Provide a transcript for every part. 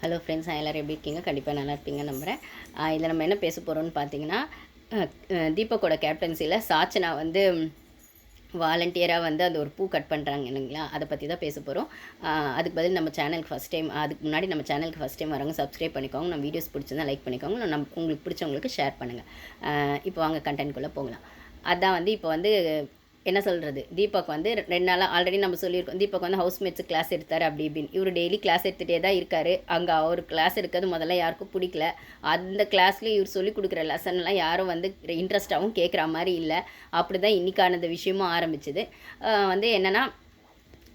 Hello friends, எல்லோரும் எப்படி இருக்கீங்க? கண்டிப்பாக நல்லா இருப்பீங்க நம்புகிறேன். இதில் நம்ம என்ன பேச போகிறோம்னு பார்த்தீங்கன்னா, தீபக்கோட கேப்டன்சியில் சாச்சனா வந்து வாலண்டியராக வந்து அந்த ஒரு பூ கட் பண்ணுறாங்க இல்லைங்களா, அதை பற்றி தான் பேச போகிறோம். அதுக்கு பதில் நம்ம சேனலுக்கு ஃபஸ்ட் டைம் அதுக்கு முன்னாடி நம்ம சேனலுக்கு ஃபஸ்ட் டைம் வரவங்க சப்ஸ்கிரைப் பண்ணிக்கோங்க. நம்ம வீடியோஸ் பிடிச்சிருந்தா லைக் பண்ணிக்கோங்க. உங்களுக்கு பிடிச்சவங்களுக்கு ஷேர் பண்ணுங்கள். இப்போ வாங்க கண்டென்ட்குள்ளே போகலாம். அதான் வந்து இப்போ வந்து என்ன சொல்கிறது, தீபக் வந்து 2 நாளாக ஆல்ரெடி நம்ம சொல்லியிருக்கோம். தீபக் வந்து ஹவுஸ்மேட்ஸு கிளாஸ் எடுத்தார் அப்படி இப்படின்னு. இவர் டெய்லி கிளாஸ் எடுத்துகிட்டே தான் இருக்கார். அங்கே அவர் கிளாஸ் எடுக்கிறது முதல்ல யாருக்கும் பிடிக்கல. அந்த கிளாஸில் இவர் சொல்லிக் கொடுக்குற லெசன்லாம் யாரும் வந்து இன்ட்ரெஸ்ட்டாகவும் கேட்குற மாதிரி இல்லை. அப்படி தான் இன்றைக்கான இந்த விஷயமும் ஆரம்பிச்சுது. வந்து என்னென்னா,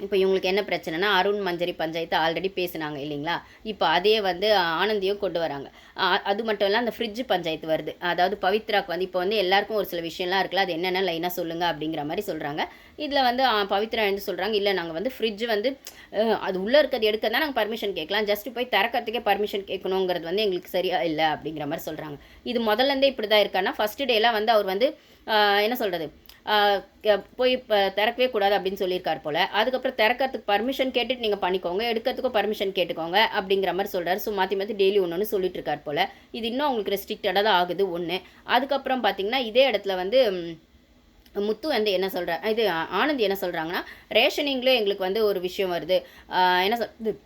இப்போ இவங்களுக்கு என்ன பிரச்சனைனா, அருண் மஞ்சரி பஞ்சாயத்து ஆல்ரெடி பேசினாங்க இல்லைங்களா, இப்போ அதே வந்து ஆனந்தியும் கொண்டு வராங்க. அது மட்டும் இல்லை, அந்த ஃப்ரிட்ஜ் பஞ்சாயத்து வருது. அதாவது பவித்ராக்கு வந்து இப்போ வந்து எல்லாருக்கும் ஒரு சில விஷயம்லாம் இருக்குல்ல, அது என்னென்ன லைனாக சொல்லுங்கள் அப்படிங்கிற மாதிரி சொல்கிறாங்க. இதில் வந்து பவித்ரா எழுந்து சொல்கிறாங்க, இல்லை நாங்கள் வந்து ஃப்ரிட்ஜ் வந்து அது உள்ளே இருக்கிறது எடுக்க தான் நாங்கள் பர்மிஷன் கேட்கலாம், ஜஸ்ட்டு போய் திறக்கிறதுக்கே பர்மிஷன் கேட்கணுங்கிறது வந்து எங்களுக்கு சரியாக இல்லை அப்படிங்கிற மாதிரி சொல்கிறாங்க. இது முதல்லேருந்தே இப்படி தான் இருக்கான்னா, ஃபஸ்ட்டு டேலாம் வந்து அவர் வந்து என்ன சொல்கிறது, போய் திறக்கவே கூடாது அப்படின்னு சொல்லியிருக்கார் போல். அதுக்கப்புறம் திறக்கிறதுக்கு பர்மிஷன் கேட்டுட்டு நீங்கள் பண்ணிக்கோங்க, எடுக்கிறதுக்கும் பர்மிஷன் கேட்டுக்கோங்க அப்படிங்கிற மாதிரி சொல்கிறார். ஸோ மாற்றி மாற்றி டெய்லி ஒன்று ஒன்று சொல்லிட்டு இருக்கார் போல். இது இன்னும் அவங்களுக்கு ரெஸ்ட்ரிக்டடாக தான் ஆகுது ஒன்று. அதுக்கப்புறம் பார்த்திங்கன்னா, இதே இடத்துல வந்து முத்து வந்து என்ன சொல்கிறார், இது ஆனந்த் என்ன சொல்கிறாங்கன்னா, ரேஷனிங்கில் எங்களுக்கு வந்து ஒரு விஷயம் வருது. என்ன சொல்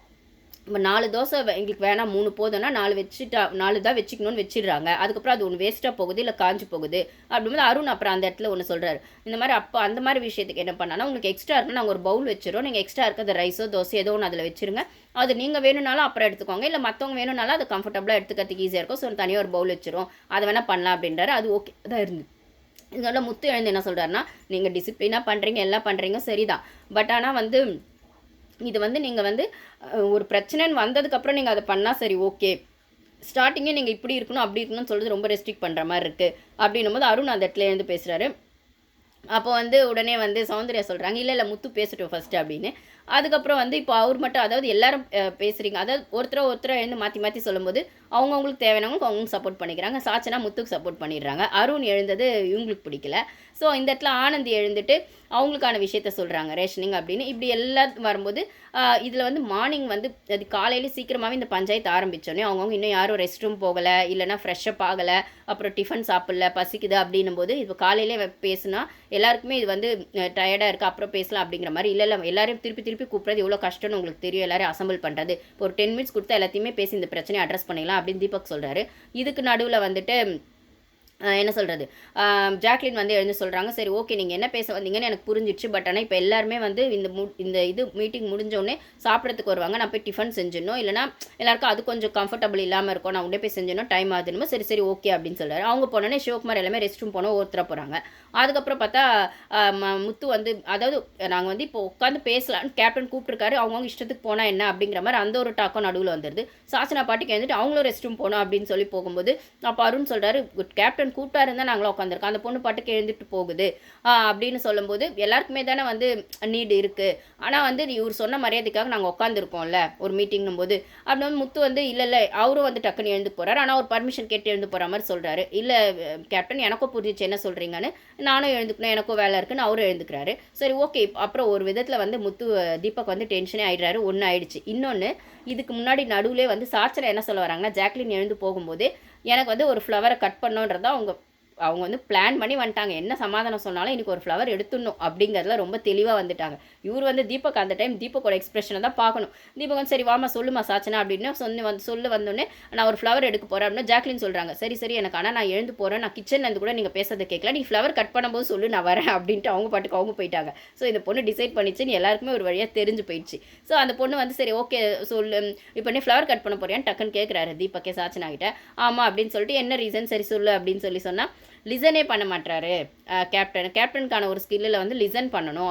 இப்போ 4 தோசை எங்களுக்கு வேணாம், 3 போதும்னா 4 தான் வச்சுக்கணும்னு வச்சிடுறாங்க. அதுக்கப்புறம் அது ஒன்று வேஸ்ட்டாக போகுது, இல்லை காஞ்சி போகுது அப்படிங்கும்போது அருண் அப்புறம் அந்த இடத்துல ஒன்று சொல்கிறாரு. இந்த மாதிரி அப்போ அந்த மாதிரி விஷயத்துக்கு என்ன பண்ணாலும், உங்களுக்கு எக்ஸ்ட்ரா இருக்குன்னா நாங்கள் ஒரு பவுல் வச்சிடறோம், நீங்கள் எக்ஸ்ட்ரா இருக்கிறது ரைஸோ தோசை ஏதோ ஒன்று அதில் வச்சுருங்க. அது நீங்கள் வேணும்னாலும் அப்புறம் எடுத்துக்கோங்க, இல்லை மற்றவங்க வேணும்னாலும் அது கம்ஃபர்டபுளாக எடுத்துக்கிறதுக்கு ஈஸியாக இருக்கும். ஸோ தனியாக ஒரு பவுல் வச்சிரும், அதை வேணால் பண்ணலாம் அப்படின்றாரு. அது ஓகே தான் இருந்து. இதனால முத்து எழுந்து என்ன சொல்கிறாருன்னா, நீங்கள் டிசிப்ளினாக பண்ணுறீங்க, எல்லாம் பண்ணுறீங்க சரிதான், பட் ஆனால் வந்து இது வந்து நீங்கள் வந்து ஒரு பிரச்சனைன்னு வந்ததுக்கப்புறம் நீங்கள் அதை பண்ணால் சரி ஓகே, ஸ்டார்டிங்கே நீங்கள் இப்படி இருக்கணும் அப்படி இருக்கணும்னு சொல்கிறது ரொம்ப ரெஸ்ட்ரிக்ட் பண்ணுற மாதிரி இருக்குது அப்படின்னும் போது அருண் அந்த இடத்துல எழுந்து பேசுகிறாரு. அப்போ வந்து உடனே வந்து சௌந்தர்யா சொல்கிறாங்க, இல்லை முத்து பேசட்டும் ஃபஸ்ட்டு அப்படின்னு. அதுக்கப்புறம் வந்து இப்போ அவர் மட்டும், அதாவது எல்லாரும் பேசுகிறீங்க, அதாவது ஒருத்தரை எழுந்து மாற்றி மாற்றி சொல்லும்போது அவங்கவுங்களுக்கு தேவையானவங்களுக்கு அவங்க சப்போர்ட் பண்ணிக்கிறாங்க. சாச்சனா முத்துக்கு சப்போர்ட் பண்ணிடுறாங்க. அருண் எழுந்தது இவங்களுக்கு பிடிக்கல. ஸோ இந்த இடத்துல ஆனந்தி எழுந்துட்டு அவங்களுக்கான விஷயத்த சொல்கிறாங்க, ரேஷனிங் அப்படின்னு. இப்படி எல்லாம் வரும்போது இதில் வந்து மார்னிங் வந்து அது காலையில சீக்கிரமாகவே இந்த பஞ்சாயத்து ஆரம்பித்தோடனே அவங்கவுங்க இன்னும் யாரும் ரெஸ்ட் ரூம் போகலை, இல்லைனா ஃப்ரெஷ்ஷப் ஆகலை, அப்புறம் டிஃபன் சாப்பிடல, பசிக்குது அப்படின்னும் போது இப்போ காலையிலே பேசுனா எல்லாருக்குமே இது வந்து டயர்டாக இருக்குது, அப்புறம் பேசலாம் அப்படிங்கிற மாதிரி. இல்லை எல்லாரையும் திருப்பி கூப்பிட்றது எவ்வளோ கஷ்டம்னு உங்களுக்கு தெரியும், எல்லாரையும் அசம்பிள் பண்ணுறது. இப்போ ஒரு 10 மினிட்ஸ் கொடுத்தா எல்லாத்தையுமே பேசி இந்த பிரச்சனையை அட்ரஸ் பண்ணிடலாம் அப்படின்னு தீபக் சொல்கிறாரு. இதுக்கு நடுவில் வந்துட்டு என்ன சொல்கிறது, ஜாக்லின் வந்து எழுந்து சொல்கிறாங்க, சரி ஓகே நீங்கள் என்ன பேச வந்தீங்கன்னு எனக்கு புரிஞ்சிடுச்சு, பட் ஆனால் இப்போ எல்லாருமே வந்து இந்த இது மீட்டிங் முடிஞ்சோடனே சாப்பிட்றதுக்கு வருவாங்க, நான் போய் டிஃபன் செஞ்சிடணும், இல்லைனா எல்லாருக்கும் அது கொஞ்சம் கம்ஃபர்டபுள் இல்லாமல் இருக்கும், நான் உடனே போய் செஞ்சிடணும், டைம் ஆகுதுன்னு. சரி ஓகே அப்படின்னு சொல்கிறாரு. அவங்க போனோடனே சிவகுமார் எல்லாமே ரெஸ்ட் ரூம் போனோம், ஒருத்தர போகிறாங்க. அதுக்கப்புறம் பார்த்தா முத்து வந்து, அதாவது நாங்கள் வந்து இப்போ உட்காந்து பேசலான்னு கேப்டன் கூப்பிட்டுருக்காரு, அவங்கவுங்க இஷ்டத்துக்கு போனால் என்ன அப்படிங்கிற மாதிரி அந்த ஒரு டாக்கம் நடுவில் வந்துடுது. சாச்சனா பாட்டுக்கு எழுந்துட்டு அவங்களும் ரெஸ்ட் ரூம் போனோம் அப்படின்னு சொல்லி போகும்போது அப்போ அருண் சொல்கிறாரு, கேப்டன் கூப்பிட்டா இருந்தால் நாங்களும் உட்காந்துருக்கோம், அந்த பொண்ணு பாட்டுக்கு எழுந்துட்டு போகுது அப்படின்னு சொல்லும்போது எல்லாருக்குமே தானே வந்து நீடு இருக்குது, ஆனால் வந்து இவர் சொன்ன மரியாதைக்காக நாங்கள் உட்காந்துருக்கோம்ல ஒரு மீட்டிங்னும் போது அப்படின்னு வந்து முத்து வந்து இல்லை அவரும் வந்து டக்குன்னு எழுந்து போகிறார். ஆனால் அவர் பர்மிஷன் கேட்டு எழுந்து போகிற மாதிரி சொல்கிறாரு. இல்லை கேப்டன் எனக்கும் புரிஞ்சிச்சு என்ன சொல்கிறீங்கன்னு, நானும் எழுந்துக்கணும், எனக்கும் வேலை இருக்குன்னு அவரும் எழுந்துக்கிறாரு. சரி ஓகே. அப்புறம் ஒரு விதத்தில் வந்து முத்து தீபக் வந்து டென்ஷனே ஆகிடுறாரு. ஒன்று ஆயிடுச்சு. இன்னொன்று, இதுக்கு முன்னாடி நடுவில் வந்து சாச்சனை என்ன சொல்ல வராங்கன்னா, ஜாக்லின் எழுந்து போகும்போது எனக்கு வந்து ஒரு ஃப்ளவரை கட் பண்ணோன்றதான் அவங்க வந்து பிளான் பண்ணி வந்துட்டாங்க. என்ன சமாதானம் சொன்னாலும் இன்றைக்கி ஒரு ஃப்ளவர் எடுத்துடணும் அப்படிங்கிறதுல ரொம்ப தெளிவாக வந்துட்டாங்க. இவர் வந்து தீபக் அந்த டைம் தீபக்கோட எக்ஸ்பிரஷனை தான் பார்க்கணும். தீபக் வந்து சரி வாமா சொல்லுமா சாச்சனா அப்படின்னு சொல்ல வந்தோடனே நான் ஒரு ஃப்ளவர் எடுக்க போகிறேன் அப்படின்னு ஜாக்லின் சொல்கிறாங்க. சரி எனக்கு ஆனால் நான் எழுந்து போகிறேன், நான் கிச்சன்லேருந்து கூட நீங்கள் பேசுறதை கேட்கல, நீ ஃப்ளவர் கட் பண்ணும்போது சொல்லு நான் வரேன் அப்படின்ட்டு அவங்க பாட்டுக்கு அவங்க போயிட்டாங்க. ஸோ இந்த பொண்ணு டிசைட் பண்ணிச்சுன்னு எல்லாருக்குமே ஒரு வழியாக தெரிஞ்சு போயிடுச்சு. ஸோ அந்த பொண்ணு வந்து சரி ஓகே சொல்லு, இப்போ நீ ஃப்ளவர் கட் பண்ண போறியான்னு டக்குன்னு கேட்குறாரு தீபக்கே சாச்சனா கிட்ட. ஆமாம் அப்படின்னு சொல்லிட்டு என்ன ரீசன் சரி சொல்லு அப்படின்னு சொன்னால் லிசனே பண்ண மாட்டாரு கேப்டனுக்கான ஒரு ஸ்கில்லில் வந்து லிசன் பண்ணணும்.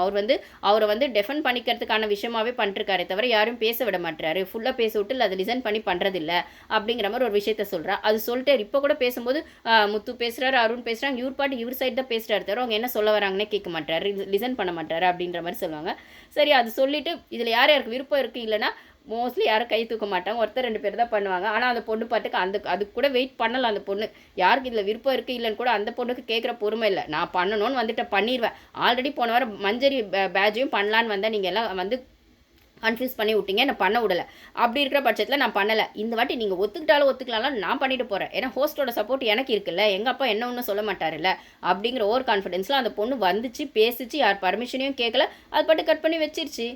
அவரை வந்து டெஃபன் பண்ணிக்கிறதுக்கான விஷயமாவே பண்ணிருக்காரே தவிர யாரும் பேச விட மாட்டாரு, ஃபுல்லாக பேச விட்டு இல்லை அதை லிசன் பண்ணி பண்ணுறதில்ல அப்படிங்கிற மாதிரி ஒரு விஷயத்த சொல்கிறா. அது சொல்லிட்டு இப்போ கூட பேசும்போது முத்து பேசுகிறாரு, அருண் பேசுகிறாங்க, இவர் பாட்டு இவர் சைடு தான் பேசுகிறாரு தவிர அவங்க என்ன சொல்ல வராங்கன்னே கேட்க மாட்டாரு, லிசன் பண்ண மாட்டாரு அப்படின்ற மாதிரி சொல்லுவாங்க. சரி அது சொல்லிவிட்டு இதில் யாருக்கு விருப்பம் இருக்குது இல்லைனா மோஸ்ட்லி யாரும் கை தூக்க மாட்டாங்க, ஒருத்தர் 2 பேர் தான் பண்ணுவாங்க. ஆனால் அந்த பொண்ணு பாட்டுக்கு அதுக்கு கூட வெயிட் பண்ணலாம். அந்த பொண்ணு யாருக்கு இதில் விருப்பம் இருக்குது இல்லைன்னு கூட அந்த பொண்ணுக்கு கேட்குற பொறுமை இல்லை. நான் பண்ணணும்னு வந்துட்டு பண்ணிடுவேன். ஆல்ரெடி போன வாரம் மஞ்சரி பேட்சையும் பண்ணலான்னு வந்தேன், நீங்கள் எல்லாம் வந்து கன்ஃபியூஸ் பண்ணி விட்டீங்க, என்ன பண்ண விடலை. அப்படி இருக்கிற பட்சத்தில் நான் பண்ணலை. இந்த வாட்டி நீங்கள் ஒத்துக்கிட்டாலும் ஒத்துக்கலாம்லாம் நான் பண்ணிட்டு போகிறேன். ஏன்னா ஹோஸ்ட்டோட சப்போர்ட் எனக்கு இருக்குல்ல, எங்கள் அப்பா என்ன ஒன்றும் சொல்ல மாட்டாருல்ல அப்படிங்கிற ஓவர் கான்ஃபிடென்ஸில் அந்த பொண்ணு வந்துச்சு, பேசிச்சு, யார் பர்மிஷனையும் கேட்கல, அது பாட்டு கட் பண்ணி வச்சிருச்சு.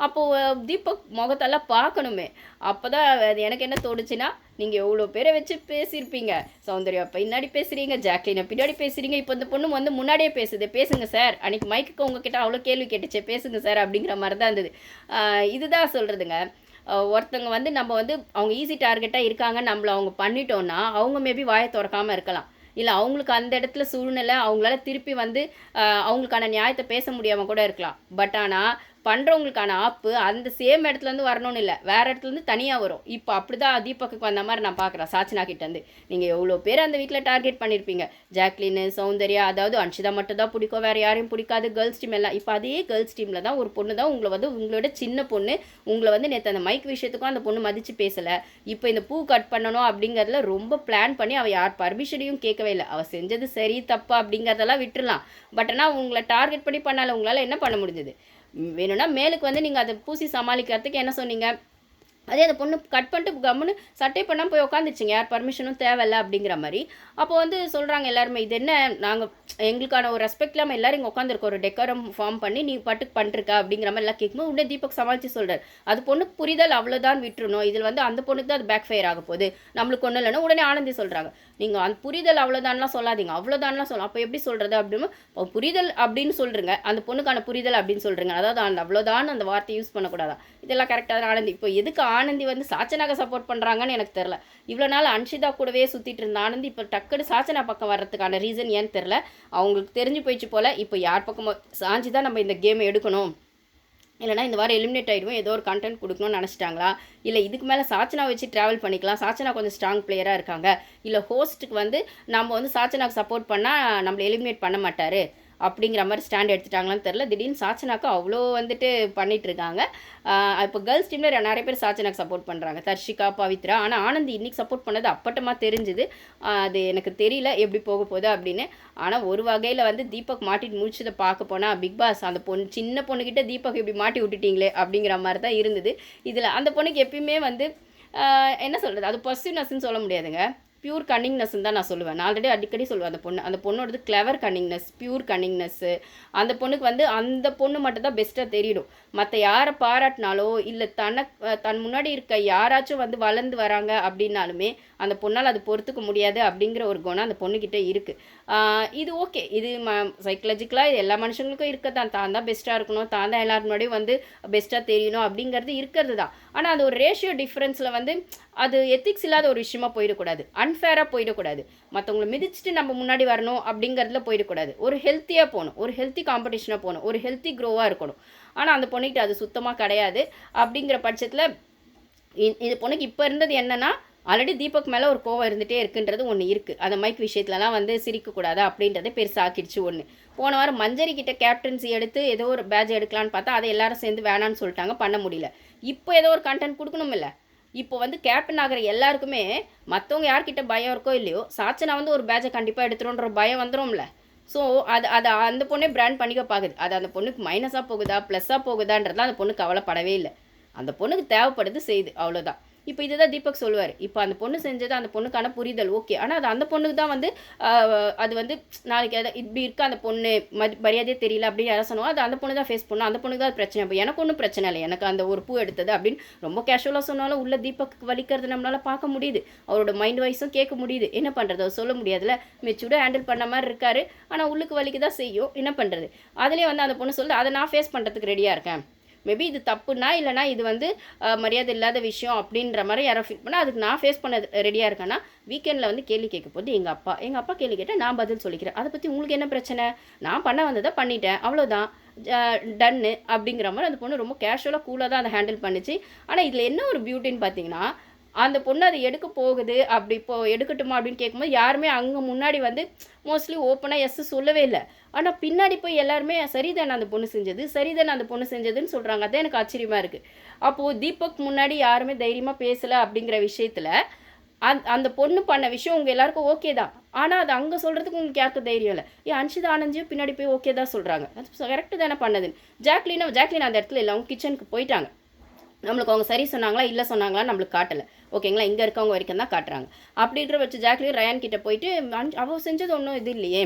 அப்போது தீபக் முகத்தெல்லாம் பார்க்கணுமே. அப்போ தான் அது எனக்கு என்ன தோணுச்சுன்னா, நீங்கள் எவ்வளோ பேரை வச்சு பேசியிருப்பீங்க. சௌந்தர்யா பின்னாடி பேசுகிறீங்க, ஜாக்லினை பின்னாடி பேசுகிறீங்க, இப்போ இந்த பொண்ணு வந்து முன்னாடியே பேசுது, பேசுங்க சார், அன்றைக்கி மைக்குக்கு உங்ககிட்ட அவ்வளோ கேள்வி கேட்டுச்சே, பேசுங்க சார் அப்படிங்கிற மாதிரி தான் இருந்தது. இதுதான் சொல்கிறதுங்க. ஒருத்தவங்க வந்து நம்ம வந்து அவங்க ஈஸி டார்கெட்டாக இருக்காங்க, நம்மளை அவங்க பண்ணிட்டோன்னா அவங்க மேபி வாயை திறக்காமல் இருக்கலாம். இல்லை அவங்களுக்கு அந்த இடத்துல சூழ்நிலை அவங்களால திருப்பி வந்து அவங்களுக்கான நியாயத்தை பேச முடியாமல் கூட இருக்கலாம். பட் ஆனால் பண்ணுறவங்களுக்கான ஆப்பு அந்த சேம் இடத்துலேருந்து வரணும்னு இல்லை, வேறு இடத்துலேருந்து தனியாக வரும். இப்போ அப்படி தான் தீபக்கு வந்த மாதிரி நான் பார்க்குறேன் சாச்சனா கிட்டேருந்து. நீங்கள் எவ்வளோ பேர் அந்த வீட்டில் டார்கெட் பண்ணியிருப்பீங்க, ஜாக்லின், சௌந்தர்யா, அதாவது அன்ஷிதா மட்டும் தான் பிடிக்கும், வேறு யாரையும் பிடிக்காது, கேர்ள்ஸ் டீம் எல்லாம். இப்போ அதே கேர்ள்ஸ் டீமில் தான் ஒரு பொண்ணு தான் உங்களை வந்து உங்களோட சின்ன பொண்ணு உங்களை வந்து நேற்று அந்த மைக் விஷயத்துக்கும் அந்த பொண்ணு மதித்து பேசலை. இப்போ இந்த பூ கட் பண்ணணும் அப்படிங்கிறதுல ரொம்ப பிளான் பண்ணி அவள் யார் பர்மிஷனையும் கேட்கவே இல்லை. அவள் செஞ்சது சரி தப்பா அப்படிங்கிறதெல்லாம் விட்டுடலாம். பட் ஆனால் உங்களை டார்கெட் பண்ணி பண்ணால உங்களால் என்ன பண்ண முடிஞ்சது? வேணும்னா மேலுக்கு வந்து நீங்கள் அதை பூசி சமாளிக்கிறதுக்கு என்ன சொன்னீங்க? அதே அந்த பொண்ணு கட் பண்ணிட்டு கம்முன்னு சட்டை பண்ணாமல் போய் உட்காந்துச்சிங்க, யார் பர்மிஷனும் தேவையில்லை அப்படிங்கிற மாதிரி. அப்போ வந்து சொல்கிறாங்க எல்லாருமே, இது என்ன நாங்கள் எங்களுக்கான ஒரு ரெஸ்பெக்ட் இல்லாமல் எல்லோரும் இங்கே உட்காந்துருக்கோம், ஒரு டெக்கோரம் ஃபார்ம் பண்ணி நீ பாட்டுக்கு பண்ணிருக்க அப்படிங்கிற மாதிரி எல்லாம் கேட்கும்போது உடனே தீபக் சமாளித்து சொல்கிறார், அது பொண்ணுக்கு புரிதல் அவ்வளோதான், விட்டுருணும். இதில் வந்து அந்த பொண்ணுக்கு தான் அது பேக் ஃபயர் ஆக போகுது, நம்மளுக்கு ஒன்றும் இல்லைன்னா உடனே ஆனந்தி சொல்கிறாங்க, நீங்கள் அந்த புரிதல் அவ்வளோதான்லாம் சொல்லாதீங்க, அவ்வளோதான்லாம் சொல்லலாம். அப்போ எப்படி சொல்கிறது அப்படின்னு புரிதல் அப்படின்னு சொல்கிறீங்க, அந்த பொண்ணுக்கான புரிதல் அப்படின்னு சொல்கிறீங்க, அதாவது அந்த அவ்வளோதான் அந்த வார்த்தை யூஸ் பண்ணக்கூடாதான். இதெல்லாம் கரெக்டாக தான் ஆனந்தி. இப்போ எதுக்கு ஆனந்தி வந்து சாச்சனாக சப்போர்ட் பண்ணுறாங்கன்னு எனக்கு தெரில. இவ்வளோ நாள் அன்ஷிதா கூடவே சுற்றிட்டு இருந்த ஆனந்தி இப்போ டக்குன்னு சாச்சனா பக்கம் வர்றதுக்கான ரீசன் ஏன்னு தெரில. அவங்களுக்கு தெரிஞ்சு போயிடுச்சு போல், இப்போ யார் பக்கமோ சாஞ்சி தான் நம்ம இந்த கேமை எடுக்கணும், இல்லைனா இந்த வாரம் எலிமினேட் ஆகிடுவோம், ஏதோ ஒரு கண்டென்ட் கொடுக்கணும்னு நினச்சிட்டாங்களா, இல்லை இதுக்கு மேலே சாச்சனா வச்சு ட்ராவல் பண்ணிக்கலாம், சாச்சனா கொஞ்சம் ஸ்ட்ராங் பிளேயராக இருக்காங்க, இல்லை ஹோஸ்ட்டுக்கு வந்து நம்ம வந்து சாச்சனாக்கு சப்போர்ட் பண்ணால் நம்மளை எலிமினேட் பண்ண மாட்டார் அப்படிங்கிற மாதிரி ஸ்டாண்ட் எடுத்துட்டாங்களான்னு தெரில. திடீர்னு சாச்சனாக்கு அவ்வளோ வந்துட்டு பண்ணிகிட்ருக்காங்க. இப்போ கேர்ள்ஸ் டீமில் நிறைய பேர் சாச்சனாக்கு சப்போர்ட் பண்ணுறாங்க, தர்ஷிகா, பவித்ரா. ஆனால் ஆனந்தி இன்றைக்கி சப்போர்ட் பண்ணது அப்பட்டமாக தெரிஞ்சுது. அது எனக்கு தெரியல எப்படி போக போகுது அப்படின்னு. ஆனால் ஒரு வகையில் வந்து தீபக் மாட்டிட்டு முடிச்சதை பார்க்க போனால் பிக் பாஸ் அந்த பொண்ணு சின்ன பொண்ணுக்கிட்ட தீபக் இப்படி மாட்டி விட்டுட்டீங்களே அப்படிங்கிற மாதிரி தான் இருந்தது. இதில் அந்த பொண்ணுக்கு எப்பயுமே வந்து என்ன சொல்கிறது, அது பொசிட்டிவ்னஸ்ன்னு சொல்ல முடியாதுங்க, பியூர் கன்னிங்னஸ்ன்னு தான் நான் சொல்லுவேன். நான் ஆல்ரெடி அடிக்கடி சொல்லுவேன், அந்த பொண்ணோடது கிளவர் கன்னிங்னஸ், பியூர் கன்னிங்னஸ்ஸு. அந்த பொண்ணுக்கு வந்து அந்த பொண்ணு மட்டும் தான் பெஸ்ட்டாக தெரியும். மற்ற யாரை பாராட்டினாலோ இல்லை தன் முன்னாடி இருக்க யாராச்சும் வந்து வளர்ந்து வராங்க அப்படின்னாலுமே அந்த பொண்ணால் அது பொறுத்துக்க முடியாது அப்படிங்கிற ஒரு குணம் அந்த பொண்ணுக்கிட்ட இருக்குது. இது ஓகே, இது சைக்கலாஜிக்கலாக இது எல்லா மனுஷங்களுக்கும் இருக்க தான், தான் பெஸ்ட்டாக இருக்கணும், தான் எல்லாரும் முன்னாடியும் வந்து பெஸ்ட்டாக தெரியணும் அப்படிங்கிறது இருக்கிறது தான். ஆனால் அது ஒரு ரேஷியோ டிஃப்ரென்ஸில் வந்து அது எத்திக்ஸ் இல்லாத ஒரு விஷயமா போயிடக்கூடாது, அன்ஃபேராக போயிடக்கூடாது, மற்றவங்களை மிதிச்சுட்டு நம்ம முன்னாடி வரணும் அப்படிங்கிறதுல போயிடக்கூடாது. ஒரு ஹெல்த்தியாக போகணும், ஒரு ஹெல்த்தி காம்படிஷனாக போகணும், ஒரு ஹெல்த்தி க்ரோவாக இருக்கணும். ஆனால் அந்த பொண்ணுக்கிட்ட அது சுத்தமாக கிடையாது. அப்படிங்கிற பட்சத்தில் இந்த பொண்ணுக்கு இப்போ இருந்தது என்னென்னா, ஆல்ரெடி தீபக் மேலே ஒரு கோவம் இருந்துகிட்டே இருக்குன்றது ஒன்று இருக்குது. அந்த மைக் விஷயத்துலலாம் வந்து சிரிக்கக்கூடாது அப்படின்றத பெருசாக்கிடுச்சு ஒன்று. போன வாரம் மஞ்சரி கிட்ட கேப்டன்சி எடுத்து ஏதோ ஒரு பேட்ச் எடுக்கலான்னு பார்த்தா அதை எல்லாரும் சேர்ந்து வேணான்னு சொல்லிட்டாங்க, பண்ண முடியல. இப்போ ஏதோ ஒரு கண்டென்ட் கொடுக்கணும் இல்லை, இப்போ வந்து கேப்டன் ஆகிற எல்லாருக்குமே மற்றவங்க யார்கிட்ட பயம் இருக்கோ இல்லையோ, சாச்சனா வந்து ஒரு பேட்சை கண்டிப்பாக எடுத்துருன்ற பயம் வந்துடும்ல. ஸோ அது அந்த பொண்ணே பிராண்ட் பண்ணிக்க பார்க்குது. அது அந்த பொண்ணுக்கு மைனஸாக போகுதா ப்ளஸ்ஸாக போகுதான்றதுலாம் அந்த பொண்ணு கவலைப்படவே இல்லை. அந்த பொண்ணுக்கு தேவைப்படுது செய்யுது, அவ்வளோதான். இப்போ இதுதான் தீபக் சொல்லுவார், இப்போ அந்த பொண்ணு செஞ்சது அந்த பொண்ணுக்கான புரிதல் ஓகே, ஆனால் அது அந்த பொண்ணுக்கு தான் வந்து அது வந்து நாளைக்கு அதை இப்படி இருக்க அந்த பொண்ணு மரியாதையே தெரியல அப்படின்னு யாராவது சொன்னோம், அது அந்த பொண்ணு தான் ஃபேஸ் பண்ணும், அந்த பொண்ணுக்கு தான் பிரச்சனை. இப்போ எனக்கு ஒன்றும் பிரச்சனை இல்லை, எனக்கு அந்த ஒரு பூ எடுத்தது அப்படின்னு ரொம்ப கேஷுவலாக சொன்னாலும் உள்ள தீபக்கு வலிக்கிறது நம்மளால் பார்க்க முடியுது, அவரோட மைண்ட் வைஸும் கேட்க முடியுது. என்ன பண்ணுறது, அவர் சொல்ல முடியாதுல்ல, மெச்சூர்டாக ஹேண்டில் பண்ண மாதிரி இருக்காரு, ஆனால் உள்ளுக்கு வலிக்கு தான் செய்யும், என்ன பண்ணுறது. அதுலேயே வந்து அந்த பொண்ணு சொல்லுது, அதை நான் ஃபேஸ் பண்ணுறதுக்கு ரெடியாக இருக்கேன், மேபி இது தப்புனா இல்லைனா இது வந்து மரியாதை இல்லாத விஷயம் அப்படின்ற மாதிரி யாரோ ஃபீல் பண்ணால் அதுக்கு நான் ஃபேஸ் பண்ண ரெடியாக இருக்கேன்னா, வீக்கெண்டில் வந்து கேள்வி கேட்க போது எங்கள் அப்பா கேள்வி கேட்டால் நான் பதில் சொல்லிக்கிறேன், அதை பற்றி உங்களுக்கு என்ன பிரச்சனை, நான் பண்ண வந்ததை பண்ணிட்டேன், அவ்வளோதான், டன்னு அப்படிங்கிற மாதிரி அந்த பொண்ணு ரொம்ப கேஷுவலாக கூலாக தான் அதை ஹேண்டில் பண்ணிச்சு. ஆனால் இதில் என்ன ஒரு பியூட்டின்னு பார்த்தீங்கன்னா, அந்த பொண்ணு அதை எடுக்க போகுது, அப்படி இப்போ எடுக்கட்டுமா அப்படின்னு கேட்கும்போது யாருமே அங்கே முன்னாடி வந்து மோஸ்ட்லி ஓப்பனாக எஸ் சொல்லவே இல்லை. ஆனால் பின்னாடி போய் எல்லாருமே சரிதானே அந்த பொண்ணு செஞ்சது, சரிதானே அந்த பொண்ணு செஞ்சதுன்னு சொல்கிறாங்க. அதான் எனக்கு ஆச்சரியமாக இருக்குது. அப்போது தீபக் முன்னாடி யாருமே தைரியமாக பேசலை அப்படிங்கிற விஷயத்தில் அந்த பொண்ணு பண்ண விஷயம் உங்கள் எல்லாருக்கும் ஓகே தான், ஆனால் அது அங்கே சொல்கிறதுக்கு உங்களுக்கு யாருக்கும் தைரியம் இல்லை. அன்ஷிதா ஆனந்தியும் பின்னாடி போய் ஓகே தான் சொல்கிறாங்க, அது கரெக்டு தானே பண்ணதுன்னு. ஜாக்லின் அந்த இடத்துல இல்லை, அவங்க கிச்சனுக்கு போயிட்டாங்க. நம்மளுக்கு அவங்க சரி சொன்னாங்களா இல்லை சொன்னாங்களா நம்மளுக்கு காட்டலை. ஓகேங்களா, இங்கே இருக்கவங்க வரைக்கும் தான் காட்டுறாங்க. அப்படின்ற வச்சு ஜாக்லின் ரயான் கிட்ட போயிட்டு அவள் செஞ்சது ஒன்றும் இது இல்லையே.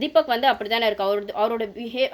தீபக் வந்து அப்படி தானே இருக்குது. அவரோட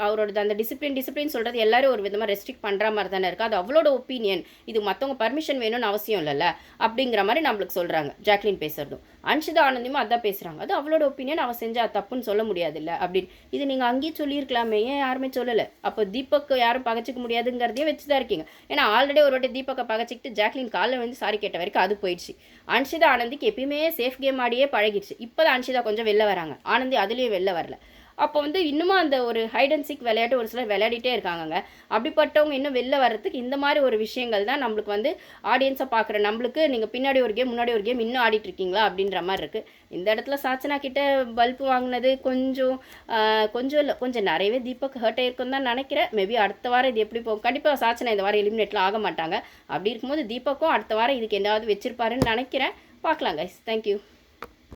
அவரோட அந்த டிசிப்ளின் சொல்கிறது எல்லாரும் ஒரு விதமாக ரெஸ்ட்ரிக்ட் பண்ணுற மாதிரி தானே இருக்குது. அது அவளோட ஒப்பீனியன். இது மற்றவங்க பர்மிஷன் வேணும்னு அவசியம் இல்லைல்ல அப்படிங்கிற மாதிரி நம்மளுக்கு சொல்கிறாங்க ஜாக்லின் பேசுகிறதும். அன்ஷிதா ஆனந்தியமும் அதான் பேசுகிறாங்க. அது அவளோட ஒப்பீனியன், அவள் செஞ்சால் தப்புன்னு சொல்ல முடியாது இல்லை அப்படின்னு. இது நீங்கள் அங்கேயும் சொல்லியிருக்கலாமே, ஏன் யாருமே சொல்லலை? அப்போ தீபக் யாரும் பகச்சிக்க முடியாதுங்கிறதையும் வச்சு தான் இருக்கீங்க. ஏன்னா ஆல்ரெடி ஒரு வாட்டி தீபக்கை பகச்சிக்கிட்டு ஜாக்லின் காலில் வந்து சாரி கேட்ட வரைக்கும் அது போயிடுச்சு. அன்ஷிதா ஆனந்திக்கு எப்பயுமே சேஃப் கேம் ஆடியே பழகிடுச்சு. இப்போ தான் அன்ஷிதா கொஞ்சம் வெளில வராங்க, ஆனந்தி அதுலேயும் வெளில வரல. அப்போ வந்து இன்னமும் அந்த ஒரு ஹைட் அண்ட் சீக் விளையாட்டு ஒரு சிலர் விளையாடிட்டே இருக்காங்கங்க. அப்படிப்பட்டவங்க இன்னும் வெளில வர்றதுக்கு இந்த மாதிரி ஒரு விஷயங்கள் தான் நம்மளுக்கு வந்து ஆடியன்ஸை பார்க்குற நம்மளுக்கு நீங்கள் பின்னாடி ஒரு கேம் முன்னாடி ஒரு கேம் இன்னும் ஆடிட்டு இருக்கீங்களா அப்படின்ற மாதிரி இருக்குது. இந்த இடத்துல சாச்சனா கிட்ட பல்பு வாங்கினது கொஞ்சம் இல்லை, கொஞ்சம் நிறையவே தீபக் ஹர்ட் ஆகிருக்குன்னு தான் நினைக்கிறேன். மேபி அடுத்த வாரம் இது எப்படி போகும். கண்டிப்பாக சாச்சனா இந்த வாரம் எலிமினேட்லாம் ஆக மாட்டாங்க. அப்படி இருக்கும்போது தீபக்கும் அடுத்த வாரம் இதுக்கு எதாவது வச்சிருப்பாருன்னு நினைக்கிறேன். பார்க்கலாம் கைஸ். தேங்க்யூ.